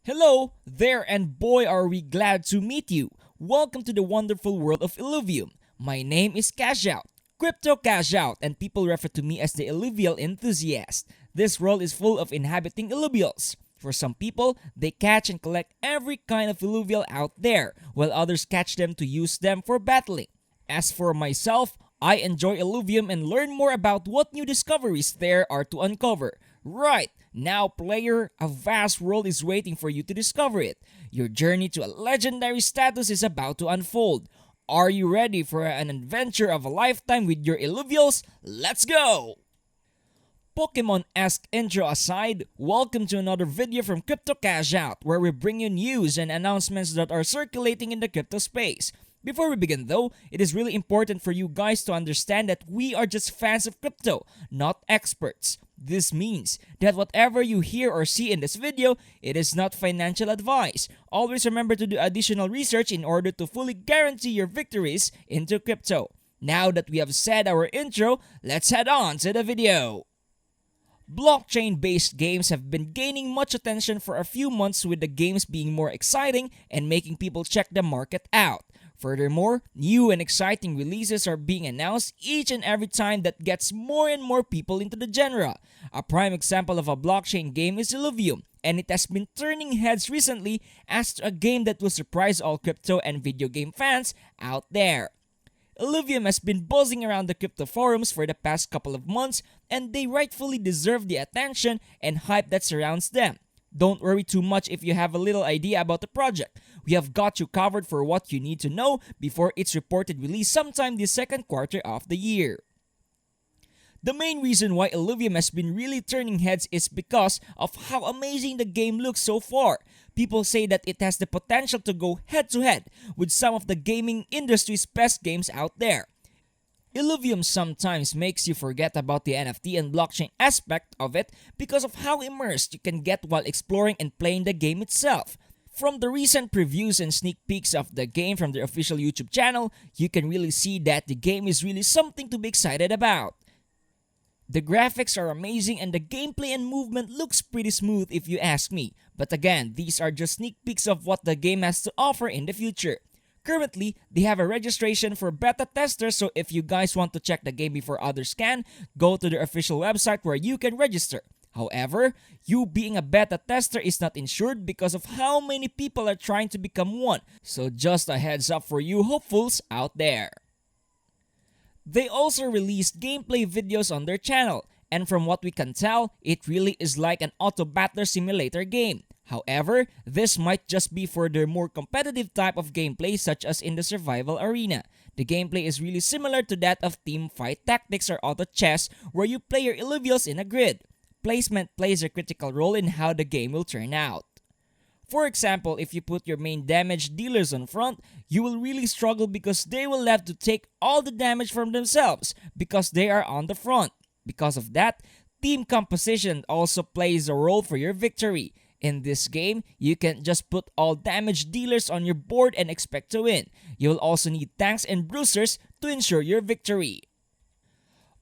Hello there, and boy are we glad to meet you. Welcome to the wonderful world of Illuvium. My name is Cash Out, Crypto Cash Out, and people refer to me as the Illuvial enthusiast. This world is full of inhabiting Illuvials. For some people, they catch and collect every kind of Illuvial out there, while others catch them to use them for battling. As for myself, I enjoy Illuvium and learn more about what new discoveries there are to uncover. Right, now player, a vast world is waiting for you to discover it. Your journey to a legendary status is about to unfold. Are you ready for an adventure of a lifetime with your Illuvials? Let's go! Pokemon-esque intro aside, welcome to another video from Crypto Cash Out, where we bring you news and announcements that are circulating in the crypto space. Before we begin though, it is really important for you guys to understand that we are just fans of crypto, not experts. This means that whatever you hear or see in this video, it is not financial advice. Always remember to do additional research in order to fully guarantee your victories into crypto. Now that we have said our intro, let's head on to the video. Blockchain-based games have been gaining much attention for a few months, with the games being more exciting and making people check the market out. Furthermore, new and exciting releases are being announced each and every time that gets more and more people into the genre. A prime example of a blockchain game is Illuvium, and it has been turning heads recently as a game that will surprise all crypto and video game fans out there. Illuvium has been buzzing around the crypto forums for the past couple of months, and they rightfully deserve the attention and hype that surrounds them. Don't worry too much if you have a little idea about the project. We have got you covered for what you need to know before its reported release sometime this second quarter of the year. The main reason why Illuvium has been really turning heads is because of how amazing the game looks so far. People say that it has the potential to go head to head with some of the gaming industry's best games out there. Illuvium sometimes makes you forget about the NFT and blockchain aspect of it because of how immersed you can get while exploring and playing the game itself. From the recent previews and sneak peeks of the game from their official YouTube channel, you can really see that the game is really something to be excited about. The graphics are amazing and the gameplay and movement looks pretty smooth if you ask me. But again, these are just sneak peeks of what the game has to offer in the future. Currently, they have a registration for beta testers, so if you guys want to check the game before others can, go to their official website where you can register. However, you being a beta tester is not insured because of how many people are trying to become one, so just a heads up for you hopefuls out there. They also released gameplay videos on their channel, and from what we can tell, it really is like an auto battler simulator game. However, this might just be for their more competitive type of gameplay, such as in the survival arena. The gameplay is really similar to that of team fight tactics or auto chess, where you play your Illuvials in a grid. Placement plays a critical role in how the game will turn out. For example, if you put your main damage dealers on front, you will really struggle because they will have to take all the damage from themselves because they are on the front. Because of that, team composition also plays a role for your victory. In this game, you can't just put all damage dealers on your board and expect to win. You'll also need tanks and bruisers to ensure your victory.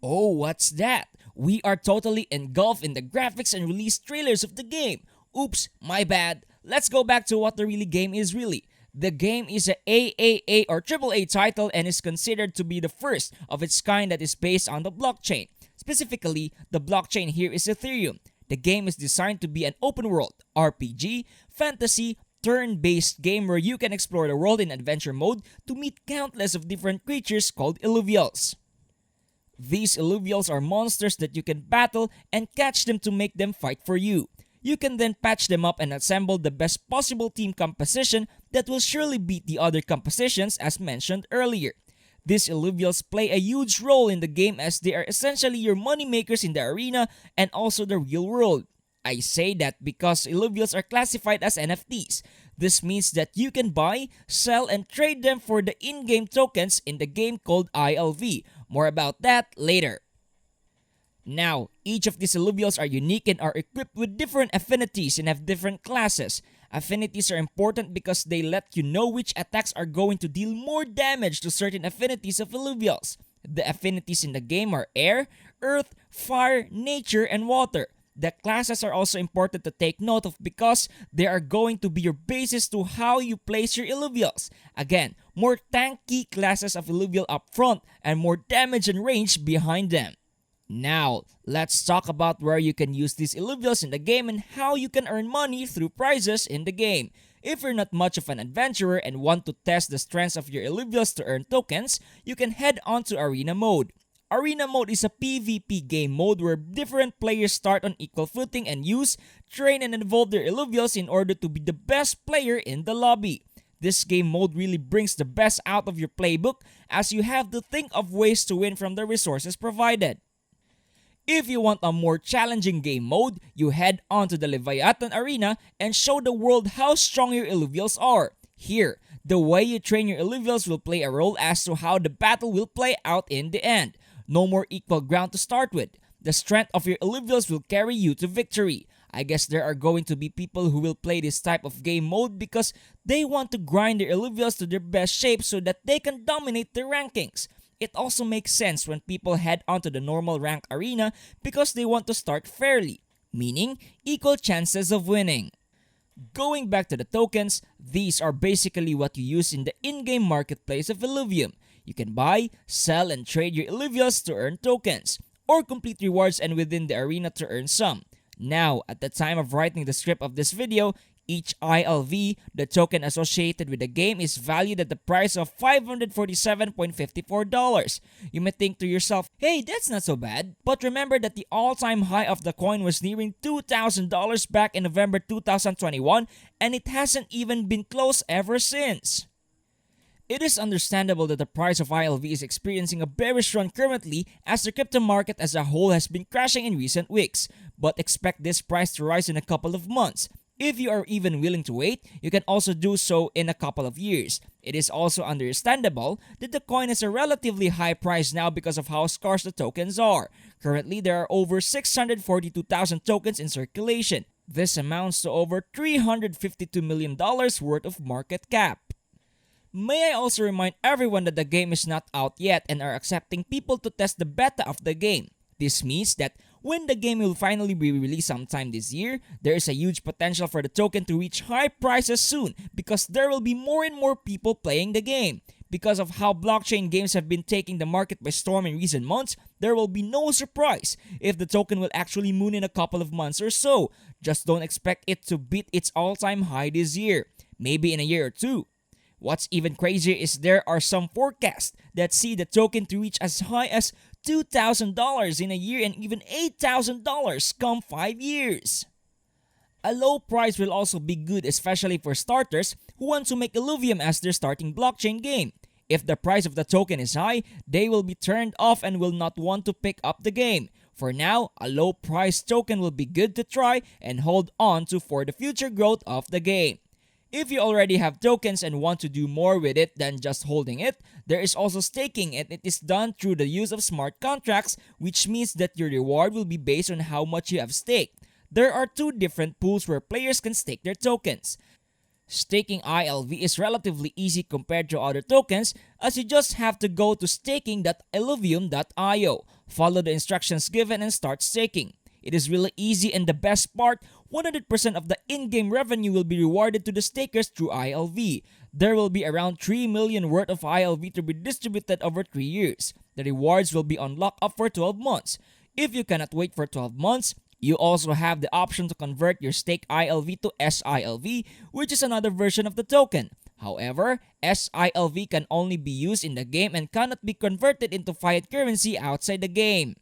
Oh, what's that? We are totally engulfed in the graphics and release trailers of the game. Oops, my bad. Let's go back to what the really game is really. The game is a AAA or AAA title and is considered to be the first of its kind that is based on the blockchain. Specifically, the blockchain here is Ethereum. The game is designed to be an open-world, RPG, fantasy, turn-based game where you can explore the world in adventure mode to meet countless of different creatures called Illuvials. These Illuvials are monsters that you can battle and catch them to make them fight for you. You can then patch them up and assemble the best possible team composition that will surely beat the other compositions as mentioned earlier. These Illuvials play a huge role in the game as they are essentially your money makers in the arena and also the real world. I say that because Illuvials are classified as NFTs. This means that you can buy, sell, and trade them for the in-game tokens in the game called ILV. More about that later. Now, each of these Illuvials are unique and are equipped with different affinities and have different classes. Affinities are important because they let you know which attacks are going to deal more damage to certain affinities of Illuvials. The affinities in the game are air, earth, fire, nature, and water. The classes are also important to take note of because they are going to be your basis to how you place your Illuvials. Again, more tanky classes of Illuvial up front and more damage and range behind them. Now, let's talk about where you can use these Illuvials in the game and how you can earn money through prizes in the game. If you're not much of an adventurer and want to test the strengths of your Illuvials to earn tokens, you can head on to Arena Mode. Arena Mode is a PvP game mode where different players start on equal footing and use, train, and evolve their Illuvials in order to be the best player in the lobby. This game mode really brings the best out of your playbook as you have to think of ways to win from the resources provided. If you want a more challenging game mode, you head on to the Leviathan Arena and show the world how strong your Illuvials are. Here, the way you train your Illuvials will play a role as to how the battle will play out in the end. No more equal ground to start with. The strength of your Illuvials will carry you to victory. I guess there are going to be people who will play this type of game mode because they want to grind their Illuvials to their best shape so that they can dominate the rankings. It also makes sense when people head onto the normal rank arena because they want to start fairly, meaning equal chances of winning. Going back to the tokens, these are basically what you use in the in-game marketplace of Illuvium. You can buy, sell, and trade your Illuvials to earn tokens, or complete rewards and within the arena to earn some. Now, at the time of writing the script of this video, each ILV, the token associated with the game, is valued at the price of $547.54. You may think to yourself, hey, that's not so bad. But remember that the all-time high of the coin was nearing $2,000 back in November 2021, and it hasn't even been close ever since. It is understandable that the price of ILV is experiencing a bearish run currently as the crypto market as a whole has been crashing in recent weeks, but expect this price to rise in a couple of months. If you are even willing to wait, you can also do so in a couple of years. It is also understandable that the coin is a relatively high price now because of how scarce the tokens are. Currently, there are over 642,000 tokens in circulation. This amounts to over $352 million worth of market cap. May I also remind everyone that the game is not out yet and are accepting people to test the beta of the game. This means that when the game will finally be released sometime this year, there is a huge potential for the token to reach high prices soon because there will be more and more people playing the game. Because of how blockchain games have been taking the market by storm in recent months, there will be no surprise if the token will actually moon in a couple of months or so. Just don't expect it to beat its all-time high this year, maybe in a year or two. What's even crazier is there are some forecasts that see the token to reach as high as $2,000 in a year and even $8,000 come 5 years. A low price will also be good, especially for starters who want to make Illuvium as their starting blockchain game. If the price of the token is high, they will be turned off and will not want to pick up the game. For now, a low price token will be good to try and hold on to for the future growth of the game. If you already have tokens and want to do more with it than just holding it, there is also staking, and it is done through the use of smart contracts, which means that your reward will be based on how much you have staked. There are two different pools where players can stake their tokens. Staking ILV is relatively easy compared to other tokens, as you just have to go to staking.illuvium.io, follow the instructions given, and start staking. It is really easy, and the best part, 100% of the in-game revenue will be rewarded to the stakers through ILV. There will be around 3 million worth of ILV to be distributed over 3 years. The rewards will be on lockup for 12 months. If you cannot wait for 12 months, you also have the option to convert your stake ILV to SILV, which is another version of the token. However, SILV can only be used in the game and cannot be converted into fiat currency outside the game.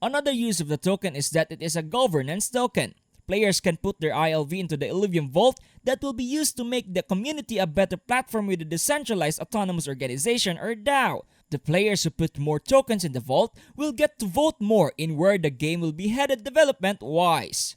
Another use of the token is that it is a governance token. Players can put their ILV into the Illuvium Vault that will be used to make the community a better platform with a decentralized autonomous organization or DAO. The players who put more tokens in the vault will get to vote more in where the game will be headed development-wise.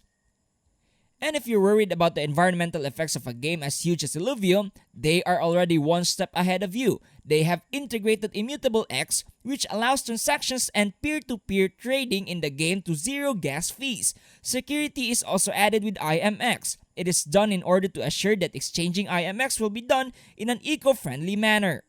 And if you're worried about the environmental effects of a game as huge as Illuvium, they are already one step ahead of you. They have integrated Immutable X, which allows transactions and peer-to-peer trading in the game to zero gas fees. Security is also added with IMX. It is done in order to assure that exchanging IMX will be done in an eco-friendly manner.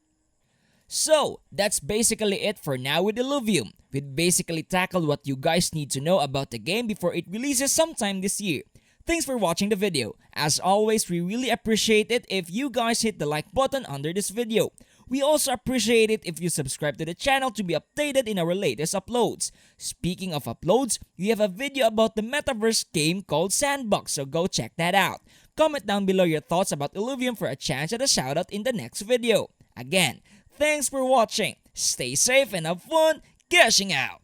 So, that's basically it for now with Illuvium. We basically tackled what you guys need to know about the game before it releases sometime this year. Thanks for watching the video. As always, we really appreciate it if you guys hit the like button under this video. We also appreciate it if you subscribe to the channel to be updated in our latest uploads. Speaking of uploads, we have a video about the metaverse game called Sandbox, so go check that out. Comment down below your thoughts about Illuvium for a chance at a shoutout in the next video. Again, thanks for watching. Stay safe and have fun cashing out.